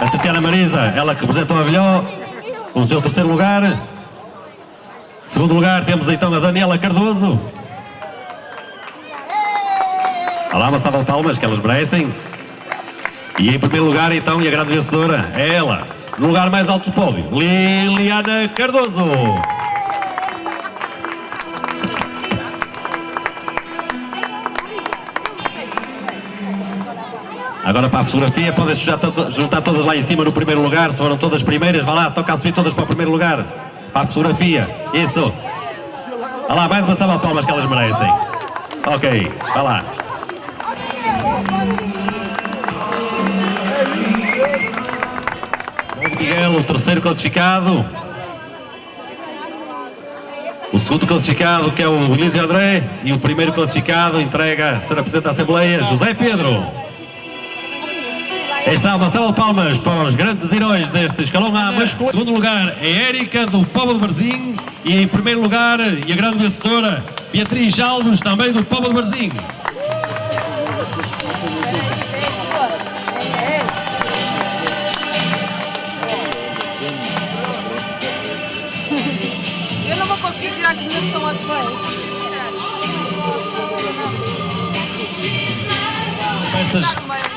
A Tatiana Marisa, ela que representa o Avilhó, com o seu terceiro lugar. Segundo lugar temos então a Daniela Cardoso. Olá, uma salva de palmas que elas merecem. E em primeiro lugar então, e a grande vencedora é ela, no lugar mais alto do pódio, Liliana Cardoso. Agora para a fotografia, podem-se juntar todas lá em cima no primeiro lugar, se foram todas primeiras, vá lá, toca a subir todas para o primeiro lugar. Para a fotografia, isso. Vá lá, mais uma salva de palmas que elas merecem. Ok, vá lá. Miguel, o terceiro classificado. O segundo classificado, que é o Elísio André, e o primeiro classificado entrega, será presidente da Assembleia, José Pedro. Está uma salva de palmas para os grandes heróis deste escalão A masculino. Em segundo lugar, é Érica, do Póvoa de Varzim. E em primeiro lugar, e a grande vencedora, Beatriz Alves, também do Póvoa de Varzim. Eu não vou conseguir tirar que meus estão a descer. Estas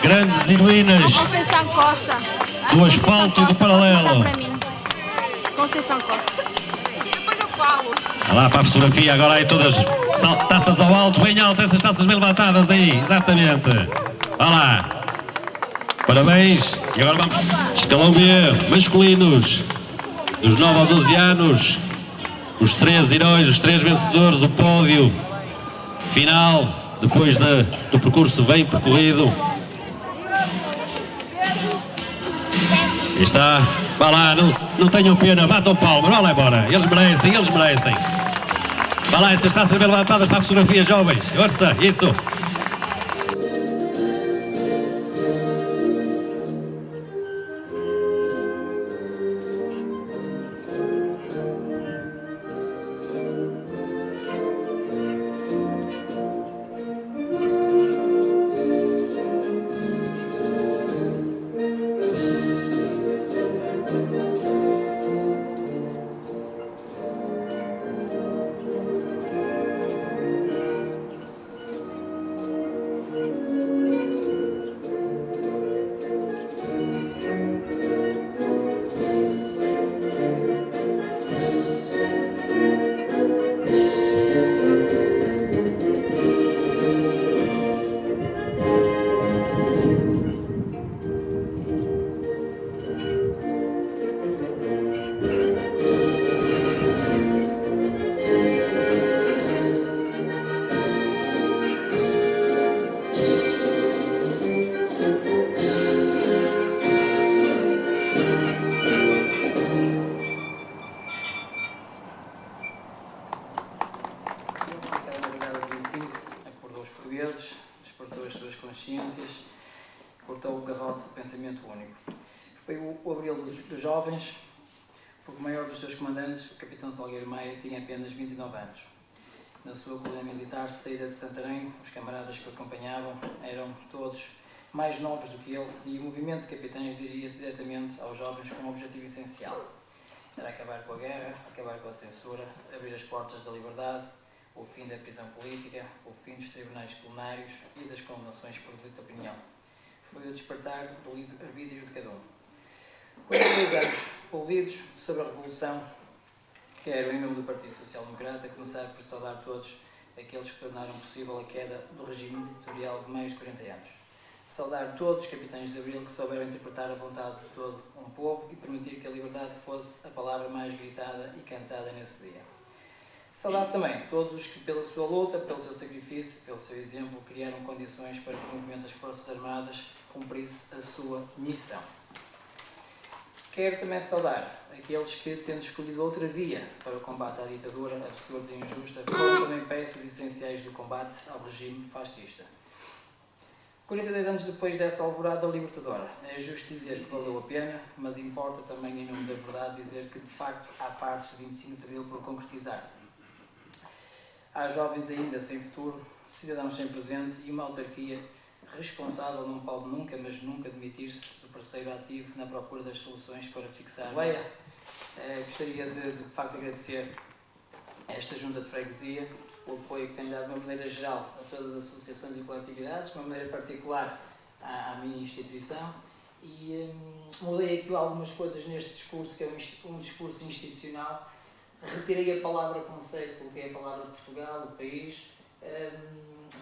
grandes heroínas Conceição Costa. do asfalto e do paralelo. Conceição Costa. Depois eu falo. Olha lá para a fotografia, agora aí todas taças ao alto, bem alto, essas taças bem levantadas aí, exatamente. Olha lá. Parabéns. E agora vamos. Escalão B, masculinos, dos 9 aos 12 anos. Os três heróis, os três vencedores, o pódio final, depois do percurso bem percorrido. E está, vá lá, não tenham pena, batam palmas, vá lá embora, eles merecem, eles merecem. Vá lá, essas taças bem levantadas para a fotografia, jovens, força, isso. Despertou as suas consciências, cortou o garrote do pensamento único. Foi o abril dos jovens, porque o maior dos seus comandantes, o capitão Salgueiro Maia, tinha apenas 29 anos. Na sua colônia militar saída de Santarém, os camaradas que o acompanhavam eram todos mais novos do que ele, e o movimento de capitães dirigia-se diretamente aos jovens com um objetivo essencial. Era acabar com a guerra, acabar com a censura, abrir as portas da liberdade, o fim da prisão política, o fim dos tribunais plenários e das condenações por delito de opinião. Foi o despertar do livre-arbítrio de cada um. 42 anos envolvidos sobre a Revolução, que era em nome do Partido Social Democrata, começar por saudar todos aqueles que tornaram possível a queda do regime ditatorial de mais de 40 anos. Saudar todos os capitães de Abril que souberam interpretar a vontade de todo um povo e permitir que a liberdade fosse a palavra mais gritada e cantada nesse dia. Saudar também todos os que, pela sua luta, pelo seu sacrifício, pelo seu exemplo, criaram condições para que o movimento das Forças Armadas cumprisse a sua missão. Quero também saudar aqueles que, tendo escolhido outra via para o combate à ditadura absurda e injusta, foram também peças essenciais do combate ao regime fascista. 42 anos depois dessa alvorada libertadora, é justo dizer que valeu a pena, mas importa também, em nome da verdade, dizer que, de facto, há partes de 25 de Abril por concretizar. Há jovens ainda sem futuro, cidadãos sem presente e uma autarquia responsável não pode nunca, mas nunca admitir-se do parceiro ativo na procura das soluções para fixar a lei. Gostaria de facto agradecer a esta Junta de Freguesia o apoio que tem dado de uma maneira geral a todas as associações e coletividades, de uma maneira particular à minha instituição, e mudei aqui algumas coisas neste discurso, que é um discurso institucional. Retirei a palavra conselho, coloquei a palavra Portugal, o país,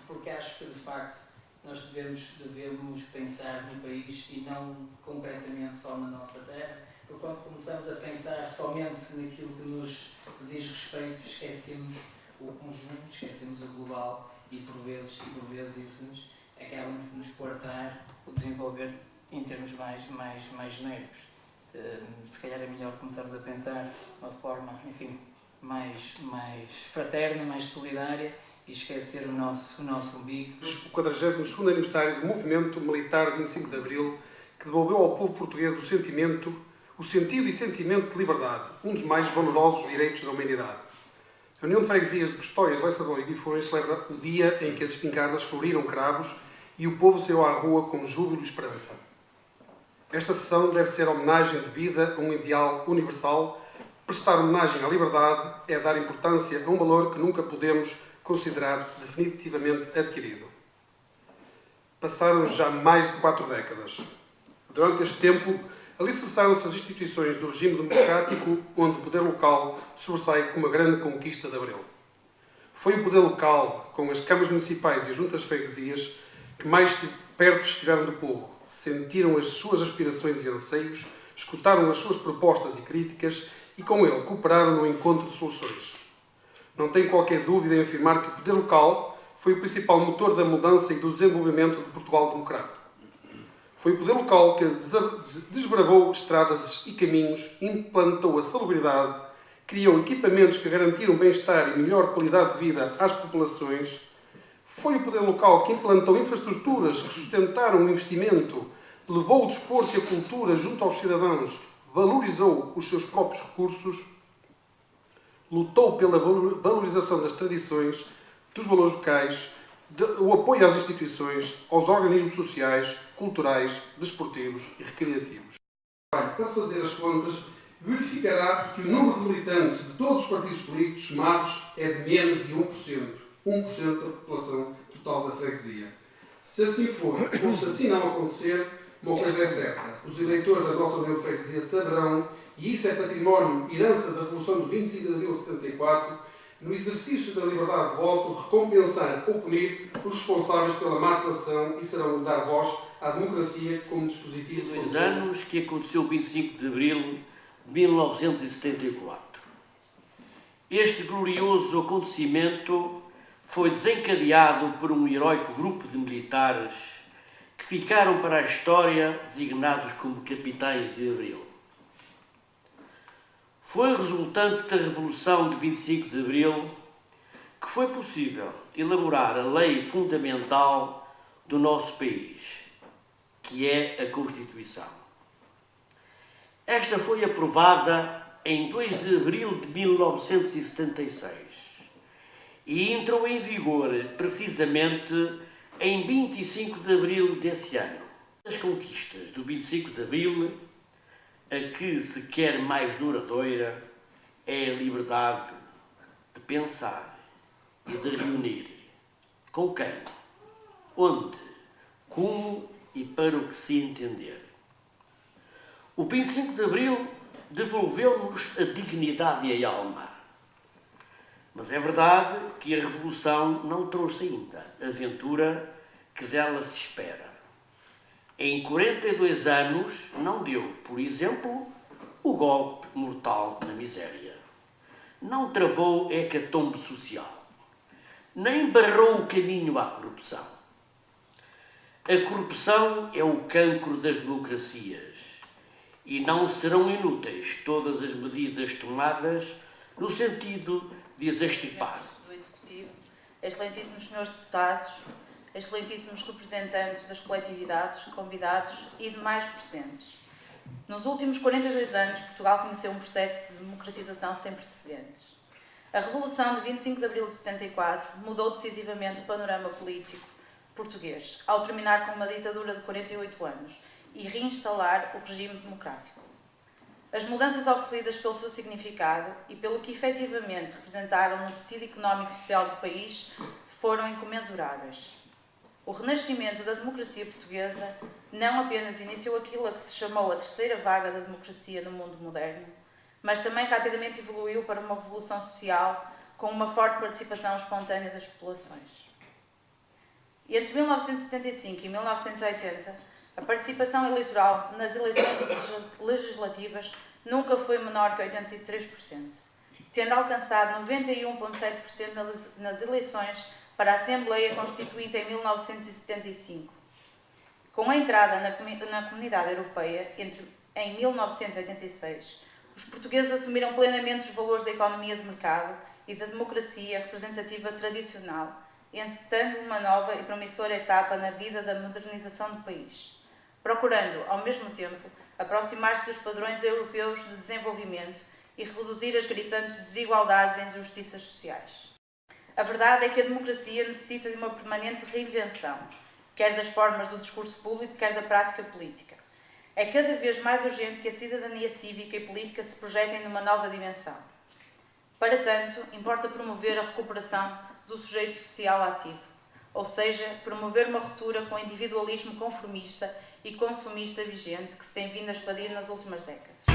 porque acho que de facto nós devemos pensar no país e não concretamente só na nossa terra, porque quando começamos a pensar somente naquilo que nos diz respeito, esquecemos o conjunto, esquecemos o global e por vezes isso acaba por nos coartar o desenvolver em termos mais genéricos. Se calhar é melhor começarmos a pensar de uma forma, enfim, mais fraterna, mais solidária e esquecer o nosso umbigo. O 42º aniversário do movimento militar de 25 de Abril, que devolveu ao povo português o sentido e sentimento de liberdade, um dos mais valorosos direitos da humanidade. A União de Freguesias de Custóias, Leçadão e Guifões celebra o dia em que as espingardas floriram cravos e o povo saiu à rua com júbilo e esperança. Esta sessão deve ser homenagem devida a um ideal universal. Prestar homenagem à liberdade é dar importância a um valor que nunca podemos considerar definitivamente adquirido. Passaram já mais de 4 décadas. Durante este tempo, alicerçaram-se as instituições do regime democrático, onde o poder local sobressai como uma grande conquista de Abril. Foi o poder local, com as câmaras municipais e as juntas de freguesias, que mais de perto estiveram do povo, sentiram as suas aspirações e anseios, escutaram as suas propostas e críticas e, com ele, cooperaram no encontro de soluções. Não tenho qualquer dúvida em afirmar que o poder local foi o principal motor da mudança e do desenvolvimento de Portugal democrático. Foi o poder local que desbravou estradas e caminhos, implantou a salubridade, criou equipamentos que garantiram bem-estar e melhor qualidade de vida às populações. Foi o poder local que implantou infraestruturas que sustentaram o investimento, levou o desporto e a cultura junto aos cidadãos, valorizou os seus próprios recursos, lutou pela valorização das tradições, dos valores locais, o apoio às instituições, aos organismos sociais, culturais, desportivos e recreativos. Para fazer as contas, verificará que o número de militantes de todos os partidos políticos somados é de menos de 1%. 1% da população total da freguesia. Se assim for, ou se assim não acontecer, uma coisa é certa. Os eleitores da nossa União de Freguesia saberão, e isso é património, herança da Revolução de 25 de abril de 74, no exercício da liberdade de voto, recompensar ou punir os responsáveis pela má atuação e serão dar voz à democracia como dispositivo de 2 anos que aconteceu o 25 de abril de 1974. Este glorioso acontecimento foi desencadeado por um heróico grupo de militares que ficaram para a história designados como capitães de Abril. Foi resultante da Revolução de 25 de Abril que foi possível elaborar a lei fundamental do nosso país, que é a Constituição. Esta foi aprovada em 2 de abril de 1976 e entrou em vigor precisamente em 25 de abril desse ano. As conquistas do 25 de abril, a que se quer mais duradoura, é a liberdade de pensar e de reunir com quem, onde, como e para o que se entender. O 25 de abril devolveu-nos a dignidade e a alma. Mas é verdade que a Revolução não trouxe ainda a aventura que dela se espera. Em 42 anos não deu, por exemplo, o golpe mortal na miséria. Não travou a hecatombe social, nem barrou o caminho à corrupção. A corrupção é o cancro das democracias e não serão inúteis todas as medidas tomadas no sentido de as extirpar. Do Executivo, excelentíssimos senhores deputados, excelentíssimos representantes das coletividades, convidados e demais presentes. Nos últimos 42 anos, Portugal conheceu um processo de democratização sem precedentes. A Revolução de 25 de Abril de 74 mudou decisivamente o panorama político português, ao terminar com uma ditadura de 48 anos e reinstalar o regime democrático. As mudanças ocorridas pelo seu significado e pelo que efetivamente representaram no tecido económico e social do país foram incomensuráveis. O renascimento da democracia portuguesa não apenas iniciou aquilo a que se chamou a terceira vaga da democracia no mundo moderno, mas também rapidamente evoluiu para uma revolução social com uma forte participação espontânea das populações. Entre 1975 e 1980, a participação eleitoral nas eleições legislativas nunca foi menor que 83%, tendo alcançado 91,7% nas eleições para a Assembleia Constituinte em 1975. Com a entrada na Comunidade Europeia em 1986, os portugueses assumiram plenamente os valores da economia de mercado e da democracia representativa tradicional, encetando uma nova e promissora etapa na vida da modernização do país, procurando, ao mesmo tempo, aproximar-se dos padrões europeus de desenvolvimento e reduzir as gritantes desigualdades e injustiças sociais. A verdade é que a democracia necessita de uma permanente reinvenção, quer das formas do discurso público, quer da prática política. É cada vez mais urgente que a cidadania cívica e política se projetem numa nova dimensão. Para tanto, importa promover a recuperação do sujeito social ativo, ou seja, promover uma ruptura com o individualismo conformista e consumista vigente que se tem vindo a expandir nas últimas décadas.